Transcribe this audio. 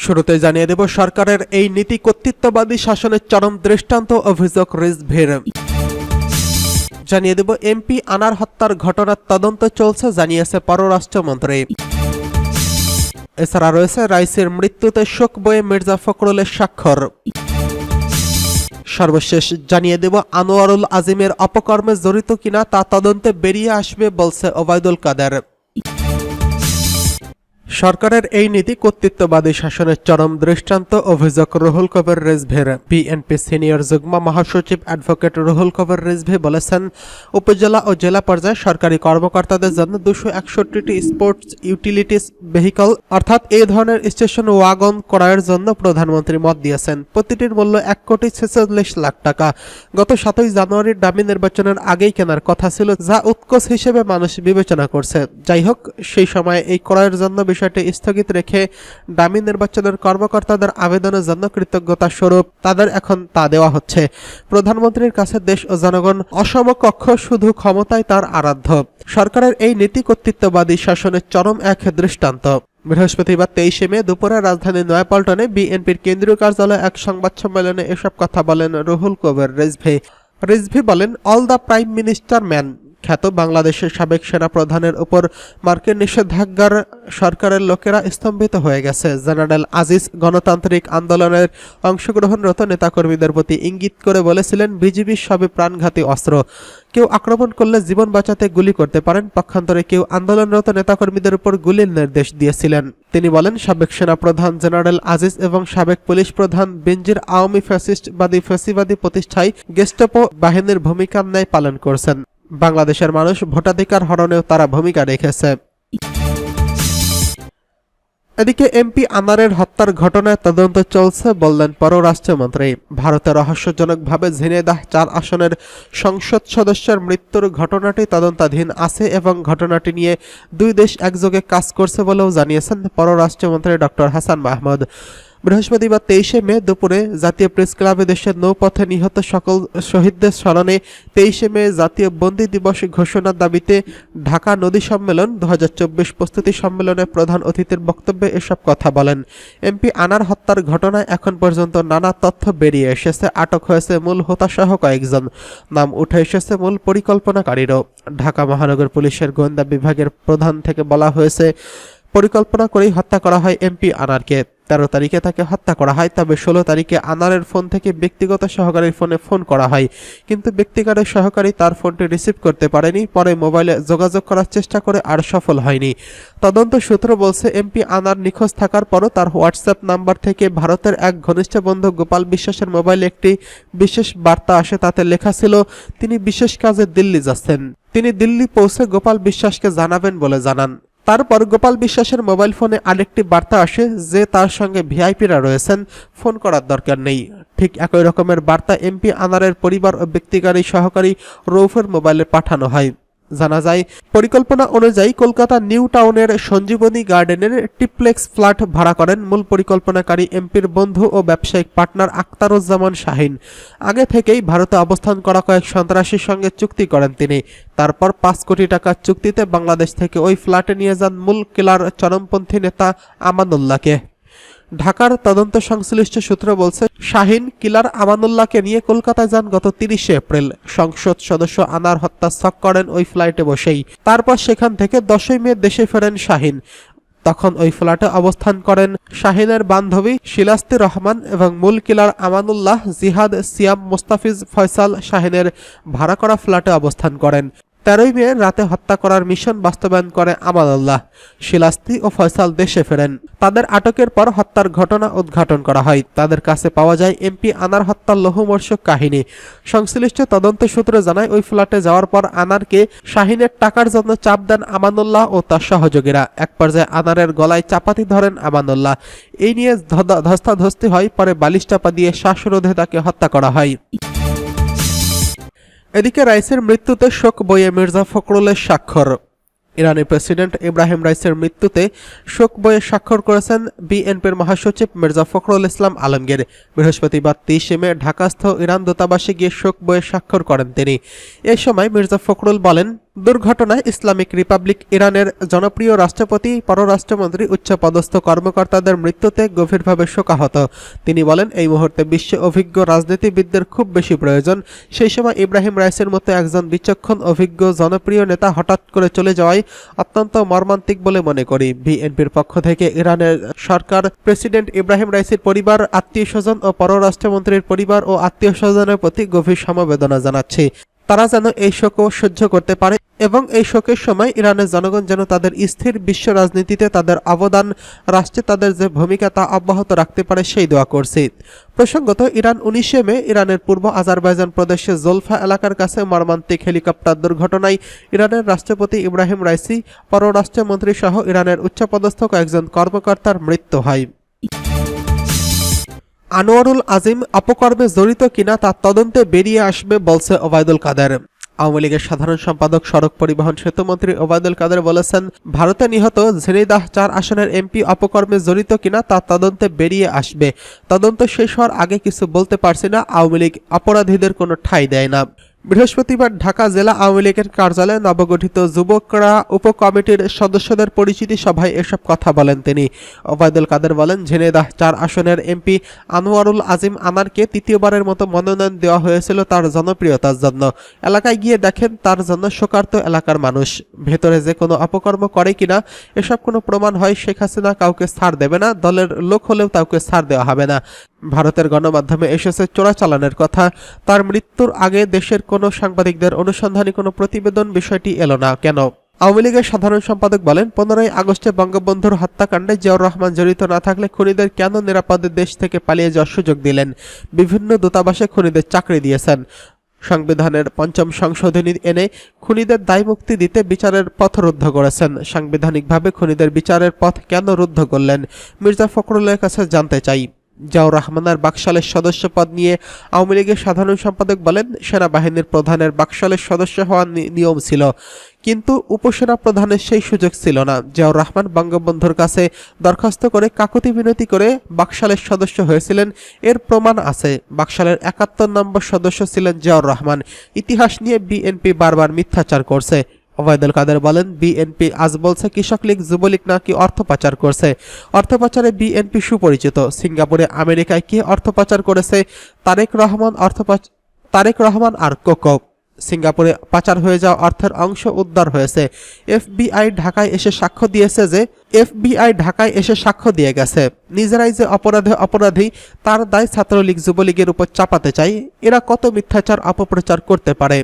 শুরুতে জানিয়ে দেব সরকারের এই নীতি কর্তৃত্ববাদী শাসনের চরম দৃষ্টান্ত অভিযোগ রিজভির। জানিয়ে দেব এমপি আনার হত্যার ঘটনার তদন্ত চলছে জানিয়েছে পররাষ্ট্রমন্ত্রী। এছাড়া রয়েছে রাইসের মৃত্যুতে শোক বয়ে মির্জা ফখরুলের স্বাক্ষর। সর্বশেষ জানিয়ে দেব আনোয়ারুল আজিমের অপকর্মে জড়িত কিনা তা তদন্তে বেরিয়ে আসবে বলছে ওবায়দুল কাদের। সরকারের এই নীতি কর্তৃত্ববাদী শাসনের চরম দৃষ্টান্ত অভিযোগ রুহুল কবির রিজভির। বিএনপি সিনিয়র যুগ্ম মহাসচিব অ্যাডভোকেট রুহুল কবির রিজভি বলেছেন, উপজেলা ও জেলা পর্যায়ে সরকারি কর্মকর্তাদের জন্য 261টি স্পোর্টস ইউটিলিটিস ভেহিকল অর্থাৎ এই ধরনের স্টেশন ওয়াগন ক্রয়ের জন্য প্রধানমন্ত্রী মত দিয়েছেন। প্রতিটির মূল্য 1,46,00,000 টাকা। গত 7 জানুয়ারির ডামি নির্বাচনের আগেই কেনার কথা ছিল, যা উৎকোচ হিসেবে মানুষ বিবেচনা করছে। যাই হোক, সেই সময় এই ক্রয়ের জন্য বিষয়টি স্থগিত রেখে ডামি নির্বাচনের কর্মকর্তাদের আবেদনের জন্য কৃতজ্ঞতা স্বরূপ তাদের এখন তা দেওয়া হচ্ছে। প্রধানমন্ত্রীর কাছে দেশ ও জনগণ অসমকক্ষ, শুধু ক্ষমতায় তার আরাধ্য। সরকারের এই নীতি কর্তৃত্ববাদী শাসনের চরম এক দৃষ্টান্ত। বৃহস্পতিবার 23 মে দুপুরে রাজধানী নয়াপল্টনে বিএনপির কেন্দ্রীয় কার্যালয়ে এক সংবাদ সম্মেলনে এসব কথা বলেন রুহুল কবির রিজভি। রিজভি বলেন, all the prime minister man খ্যাত বাংলাদেশের সাবেক সেনা প্রধানের উপর মার্কিন নিষেধাজ্ঞার সরকারের লোকেরা স্তম্ভিত হয়ে গেছে। জেনারেল আজিজ গণতান্ত্রিক আন্দোলনের অংশগ্রহণরত নেতাকর্মীদের প্রতি ইঙ্গিত করে বলেছিলেন, বিজিবি সবই প্রাণঘাতী অস্ত্র। কেউ আক্রমণ করলে জীবন বাঁচাতে গুলি করতে পারেন। পক্ষান্তরে কেউ আন্দোলনরত নেতাকর্মীদের উপর গুলির নির্দেশ দিয়েছিলেন। তিনি বলেন, সাবেক সেনা প্রধান জেনারেল আজিজ এবং সাবেক পুলিশ প্রধান বেনজির আওয়ামী ফ্যাসিবাদী প্রতিষ্ঠায় গেস্টাপো বাহিনীর ভূমিকা ন্যায় পালন করছেন। বাংলাদেশের মানুষ ভোটাধিকার হরণেও তারা ভূমিকা রেখেছে। এদিকে এমপি আনারের হত্যার ঘটনায় তদন্ত চলছে বললেন পররাষ্ট্রমন্ত্রী। ভারতে রহস্যজনকভাবে ঝিনাইদহ 4 আসনের সংসদ সদস্যের মৃত্যুর ঘটনাটি তদন্তাধীন আছে এবং ঘটনাটি নিয়ে দুই দেশ একযোগে কাজ করছে বলেও জানিয়েছেন পররাষ্ট্রমন্ত্রী ডক্টর হাসান মাহমুদ। বৃহস্পতিবার 23 মে দুপুরে জাতীয় প্রেস ক্লাবে দেশের নৌপথে নিহত সকল শহীদদের স্মরণে 23 মে জাতীয় বন্দী দিবস ঘোষণার দাবিতে ঢাকা নদী সম্মেলন 2024 প্রস্তুতি সম্মেলনে প্রধান অতিথির বক্তব্যে এসব কথা বলেন। এমপি আনার হত্যার ঘটনায় এখন পর্যন্ত নানা তথ্য বেরিয়ে এসেছে। আটক হয়েছে মূল হোতাসহ কয়েকজন, নাম উঠে এসেছে মূল পরিকল্পনাকারীরও। ঢাকা মহানগর পুলিশের গোয়েন্দা বিভাগের প্রধান থেকে বলা হয়েছে, পরিকল্পনা করেই হত্যা করা হয় এমপি আনারকে। 13 তারিখে তাকে হত্যা করা হয়, তবে 16 তারিখে আনারের ফোন থেকে ব্যক্তিগত সহকারীর ফোনে ফোন করা হয়, কিন্তু ব্যক্তিগত সহকারী তার ফোনটি রিসিভ করতে পারেনি। পরে মোবাইলে যোগাযোগ করার চেষ্টা করে আর সফল হয়নি। তদন্ত সূত্র বলছে, এমপি আনার নিখোঁজ থাকার পরও তার হোয়াটসঅ্যাপ নাম্বার থেকে ভারতের এক ঘনিষ্ঠ বন্ধু গোপাল বিশ্বাসের মোবাইলে একটি বিশেষ বার্তা আসে। তাতে লেখা ছিল, তিনি বিশেষ কাজে দিল্লি যাচ্ছেন। তিনি দিল্লি পৌঁছে গোপাল বিশ্বাসকে জানাবেন বলে জানান। তারপর গোপাল বিশ্বাসের মোবাইল ফোনে আরেকটি বার্তা আসে যে তার সঙ্গে ভিআইপিরা রয়েছেন, ফোন করার দরকার নেই। ঠিক একই রকমের বার্তা এমপি আনারের পরিবার ও ব্যক্তিগত সহকারী রৌফের মোবাইলে পাঠানো হয়। জানা যায়, পরিকল্পনা অনুযায়ী কলকাতা নিউ টাউনের সঞ্জীবনী গার্ডেনের ট্রিপ্লেক্স ফ্ল্যাট ভাড়া করেন মূল পরিকল্পনাকারী এমপির বন্ধু ও ব্যবসায়িক পার্টনার আখতারুজ্জামান শাহিন। আগে থেকেই ভারতে অবস্থান করা কয়েক সন্ত্রাসীর সঙ্গে চুক্তি করেন তিনি। তারপর 5 কোটি টাকার চুক্তিতে বাংলাদেশ থেকে ওই ফ্ল্যাটে নিয়ে যান মূল কিলার চরমপন্থী নেতা আমানুল্লাহকে। ঢাকার তদন্ত সংশ্লিষ্ট সূত্র বলছে, শাহিন কিলার আমানুল্লাহকে নিয়ে কলকাতায় যান গত 30 এপ্রিল। সংসদ সদস্য আনার হত্যা ছক করেন ওই ফ্লাইটে বসেই। তারপর সেখান থেকে 10 মে দেশে ফেরেন শাহিন। তখন ওই ফ্ল্যাটে অবস্থান করেন শাহিনের বান্ধবী শিলাস্তি রহমান এবং মূল কিলার আমানুল্লাহ জিহাদ সিয়াম মোস্তাফিজ ফয়সাল শাহিনের ভাড়া করা ফ্ল্যাটে অবস্থান করেন। 13 মে রাতে হত্যা করার মিশন বাস্তবায়ন করে আমানুল্লাহ। শিলাস্তি ও ফয়সাল দেশে ফেরেন। তাদের আটকের পর হত্যার ঘটনা উদ্ঘাটন করা হয়। তাদের কাছে পাওয়া যায় এমপি আনার হত্যার লোহমর্ষক কাহিনী। সংশ্লিষ্ট তদন্ত সূত্রে জানায়, ওই ফ্ল্যাটে যাওয়ার পর আনারকে শাহিনের টাকার জন্য চাপ দেন আমানুল্লাহ ও তার সহযোগীরা। এক পর্যায়ে আনারের গলায় চাপাতি ধরেন আমানুল্লাহ। এই নিয়ে ধস্তাধস্তি হয়। পরে বালিশ চাপা দিয়ে শ্বাসরোধে তাকে হত্যা করা হয়। এদিকে রাইসের মৃত্যুতে শোক বয়ে মির্জা ফখরুলের স্বাক্ষর। ইরানি প্রেসিডেন্ট ইব্রাহিম রাইসের মৃত্যুতে শোক বয়ে স্বাক্ষর করেছেন বিএনপির মহাসচিব মির্জা ফখরুল ইসলাম আলমগীর। বৃহস্পতিবার 30 মে ঢাকাস্থ ইরান দূতাবাসে গিয়ে শোক বয়ে স্বাক্ষর করেন তিনি। এ সময় মির্জা ফখরুল বলেন, দুর্ঘটনায় ইসলামিক রিপাবলিক ইরানের জনপ্রিয় রাষ্ট্রপতি, পররাষ্ট্রমন্ত্রী, উচ্চপদস্থ কর্মকর্তাদের মৃত্যুতে গভীরভাবে শোকাহত। তিনি বলেন, এই মুহূর্তে বিশ্বে অভিজ্ঞ রাজনীতিবিদদের খুব বেশি প্রয়োজন। সেই সময় ইব্রাহিম রাইসির মতো একজন বিচক্ষণ, অভিজ্ঞ, জনপ্রিয় নেতা হঠাৎ করে চলে যাওয়ায় অত্যন্ত মর্মান্তিক বলে মনে করি। বিএনপির পক্ষ থেকে ইরানের সরকার, প্রেসিডেন্ট ইব্রাহিম রাইসির পরিবার, আত্মীয়স্বজন ও পররাষ্ট্রমন্ত্রীর পরিবার ও আত্মীয়স্বজনের প্রতি গভীর সমবেদনা জানাচ্ছি। তারা যেন এই শোকও সহ্য করতে পারে এবং এই শোকের সময় ইরানের জনগণ যেন তাদের স্থির বিশ্ব রাজনীতিতে তাদের অবদান, রাষ্ট্রে তাদের যে ভূমিকা তা অব্যাহত রাখতে পারে সেই দোয়া করছি। প্রসঙ্গত, ইরান 19 মে ইরানের পূর্ব আজারবাইজান প্রদেশের জোলফা এলাকার কাছে মর্মান্তিক হেলিকপ্টার দুর্ঘটনায় ইরানের রাষ্ট্রপতি ইব্রাহিম রাইসি, পররাষ্ট্রমন্ত্রী সহ ইরানের উচ্চপদস্থ কয়েকজন কর্মকর্তার মৃত্যু হয়। আনোয়ারুল আজিম অপকর্মে জড়িত কিনা তা তদন্তে বেরিয়ে আসবে বলছে ওবায়দুল কাদের। আওয়ামী লীগের সাধারণ সম্পাদক, সড়ক পরিবহন সেতুমন্ত্রী ওবায়দুল কাদের বলেছেন, ভারতে নিহত ঝিনাইদহ 4 আসনের এমপি অপকর্মে জড়িত কিনা তা তদন্তে বেরিয়ে আসবে। তদন্ত শেষ হওয়ার আগে কিছু বলতে পারছি না। আওয়ামী লীগ অপরাধীদের কোনো ঠাঁই দেয় না। বৃহস্পতিবার ঢাকা জেলা আওয়ামী লীগের কার্যালয়ে নবগঠিত যুবকরা উপকমিটির সদস্যদের পরিচিতি সভায় এসব কথা বলেন তিনি। ওবায়দুল কাদের বলেন, ঝিনাইদহ 4 আসনের এমপি আনোয়ারুল আজিম আনারকে তৃতীয়বারের মতো মনোনয়ন দেওয়া হয়েছিল তার জনপ্রিয়তার জন্য। এলাকায় গিয়ে দেখেন তার জন্য শোকার্ত এলাকার মানুষ। ভেতরে যে কোনো অপকর্ম করে কিনা এসব কোনো প্রমাণ হয়, শেখ হাসিনা কাউকে ছাড় দেবে না, দলের লোক হলেও কাউকে ছাড় দেওয়া হবে না। ভারতের গণমাধ্যমে এসেছে চোরাচালানের কথা। তার মৃত্যুর আগে দেশের কোনো সাংবাদিকদের অনুসন্ধানী কোনো প্রতিবেদন বিষয়টি এলো না কেন? আওয়ামী লীগের সাধারণ সম্পাদক বলেন, 15ই আগস্টে বঙ্গবন্ধুর হত্যাকাণ্ডে জিয়াউর রহমান জড়িত না থাকলে খুনিদের কেন নিরাপদে দেশ থেকে পালিয়ে যাওয়ার সুযোগ দিলেন? বিভিন্ন দূতাবাসে খুনিদের চাকরি দিয়েছেন। সংবিধানের 5ম সংশোধনী এনে খুনিদের দায়মুক্তি দিতে বিচারের পথ রুদ্ধ করেছেন। সাংবিধানিকভাবে খুনিদের বিচারের পথ কেন রুদ্ধ করলেন? মির্জা ফখরুলের কাছে জানতে চাই। জিয়াউর রহমানের বাকশালের সদস্য পদ নিয়ে আওয়ামী লীগের সাধারণ সম্পাদক বলেন, সেনাবাহিনীর প্রধানের বাকশালের সদস্য হওয়ার নিয়ম ছিল, কিন্তু উপসেনা প্রধানের সেই সুযোগ ছিল না। জিয়াউর রহমান বঙ্গবন্ধুর কাছে দরখাস্ত করে কাকুতি মিনতি করে বাকশালের সদস্য হয়েছিলেন, এর প্রমাণ আছে। বাকশালের 71 নম্বর সদস্য ছিলেন জিয়াউর রহমান। ইতিহাস নিয়ে বিএনপি বারবার মিথ্যাচার করছে। ওবায়দুল কাদের বলেন, বিএনপি আজ বলছে কৃষক লীগ, যুবলীগ নাকি অর্থ পাচার করছে। অর্থ পাচারে বিএনপি সুপরিচিত। সিঙ্গাপুরে, আমেরিকায় কে অর্থ পাচার করেছে? তারেক রহমান আর কোকো। সিঙ্গাপুরে পাচার হয়ে যাওয়া অর্থের অংশ উদ্ধার হয়েছে। এফবিআই ঢাকায় এসে সাক্ষ্য দিয়ে গেছে। নিজেরাই যে অপরাধী তার দায় ছাত্রলীগ, যুবলীগের উপর চাপাতে চাই। এরা কত মিথ্যাচার, অপপ্রচার করতে পারে?